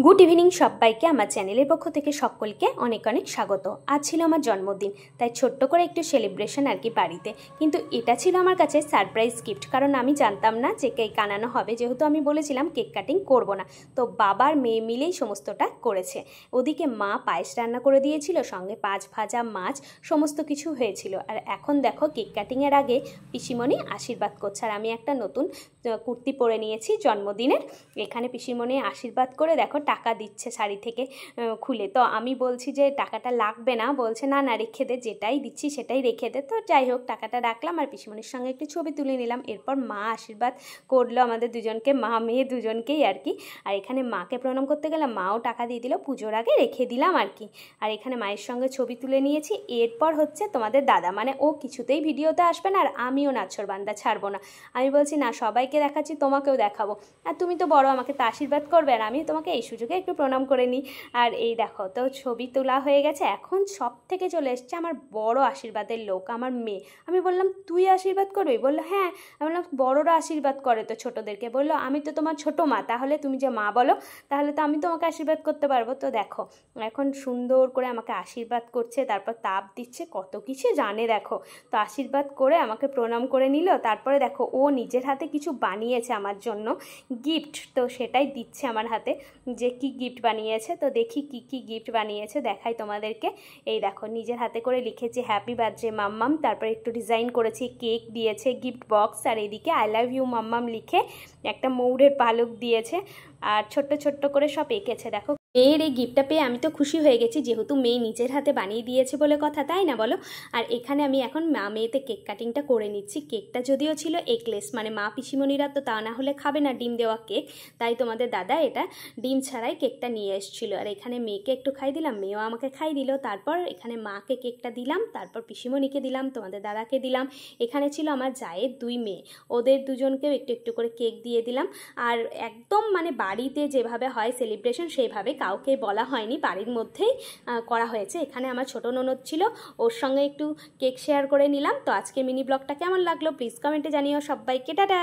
Good evening সবাইকে আমার চ্যানেলের পক্ষ থেকে সকলকে অনেক অনেক স্বাগত। আজ ছিল আমার জন্মদিন, তাই ছোট্ট করে একটু সেলিব্রেশন আর কি বাড়িতে। কিন্তু এটা ছিল আমার কাছে সারপ্রাইজ গিফট, কারণ আমি জানতাম না যে কেক আনানো হবে, যেহেতু আমি বলেছিলাম কেক কাটিং করব না। তো বাবার মেয়ে মিলেই সমস্তটা করেছে। ওদিকে মা পায়েস রান্না করে দিয়েছিল, সঙ্গে ভাজা মাছ সমস্ত কিছু হয়েছিল। আর এখন দেখো কেক কাটিংয়ের আগে পিসিমণি আশীর্বাদ করছে, আর আমি একটা নতুন কুর্তি পরে নিয়েছি জন্মদিনের। এখানে পিসিমণি আশীর্বাদ করে দেখো টাকা দিচ্ছে শাড়ি থেকে খুলে। তো আমি বলছি যে টাকাটা লাগবে না, বলছে না না রেখে দে, যেটাই দিচ্ছি সেটাই রেখে দে। তো যাই হোক টাকাটা রাখলাম আর পিসিমণির সঙ্গে একটু ছবি তুলে নিলাম। এরপর মা আশীর্বাদ করলো আমাদের দুজনকে, মা মেয়ে দুজনকেই আর কি। আর এখানে মাকে প্রণাম করতে গেলে মাও টাকা দিয়ে দিল, পুজোর আগে রেখে দিলাম আর কি। আর এখানে মায়ের সঙ্গে ছবি তুলে নিয়েছি। এরপর হচ্ছে তোমাদের দাদা, মানে ও কিছুতেই ভিডিওতে আসবে না, আর আমিও নাছোড়বান্দা ছাড়বো না। আমি বলছি না সবাইকে দেখাচ্ছি, তোমাকেও দেখাবো, আর তুমি তো বড়, আমাকে তো আশীর্বাদ করবে, আর আমি তোমাকে এই সুযোগে একটু প্রণাম করে নিই। আর এই দেখো তো ছবি তোলা হয়ে গেছে। এখন সব থেকে চলে এসছে আমার বড় আশীর্বাদের লোক, আমার মেয়ে। আমি বললাম তুই আশীর্বাদ করবি? বললো হ্যাঁ। আমি বললাম বড়রা আশীর্বাদ করে তো ছোটোদেরকে। বললো আমি তো তোমার ছোটো মা, তাহলে তুমি যে মা বলো, তাহলে তো আমি তোমাকে আশীর্বাদ করতে পারবো। তো দেখো এখন সুন্দর করে আমাকে আশীর্বাদ করছে, তারপর তাপ দিচ্ছে, কত কিছু জানে দেখো। তো আশীর্বাদ করে আমাকে প্রণাম করে নিল। তারপরে দেখো ও নিজের হাতে কিছু বানিয়েছে আমার জন্য গিফট, তো সেটাই দিচ্ছে আমার হাতে, যে কি গিফট বানিয়েছে। তো দেখি কি কি গিফট বানিয়েছে, দেখাই তোমাদেরকে। এই দেখো নিজের হাতে করে লিখেছি হ্যাপি বার্থডে মাম্মাম, তারপরে একটু ডিজাইন করেছি, কেক দিয়েছে, গিফট বক্স, আর এইদিকে আই লাভ ইউ মাম্মাম লিখে একটা ময়ূরের পালক দিয়েছে, আর ছোট্ট ছোট্ট করে সব এঁকেছে। দেখো মেয়ের এই গিফটটা পেয়ে আমি তো খুশি হয়ে গেছি, যেহেতু মেয়ে নিজের হাতে বানিয়ে দিয়েছে বলে কথা, তাই না বলো? আর এখানে আমি এখন মা মেয়েতে কেক কাটিংটা করে নিচ্ছি। কেকটা যদিও ছিল এগলেস, মানে মা পিসিমণিরা তো তা না হলে খাবে না ডিম দেওয়া কেক, তাই তোমাদের দাদা এটা ডিম ছাড়াই কেকটা নিয়ে এসেছিল। আর এখানে মেয়েকে একটু খাই দিলাম, মেয়েও আমাকে খাই দিল। তারপর এখানে মাকে কেকটা দিলাম, তারপর পিসিমণিকে দিলাম, তোমাদের দাদাকে দিলাম। এখানে ছিল আমার জায়ের দুই মেয়ে, ওদের দুজনকেও একটু একটু করে কেক দিয়ে দিলাম। আর একদম মানে বাড়িতে যেভাবে হয় সেলিব্রেশন সেইভাবে কাউকে বলা হয়নি, বাড়ির মধ্যেই করা হয়েছে। এখানে আমার ছোট ননদ ছিল, ওর সঙ্গে একটু কেক শেয়ার করে নিলাম। তো আজকে মিনি ব্লগটা কেমন লাগলো প্লিজ কমেন্টে জানিও। সবাইকে টাটা।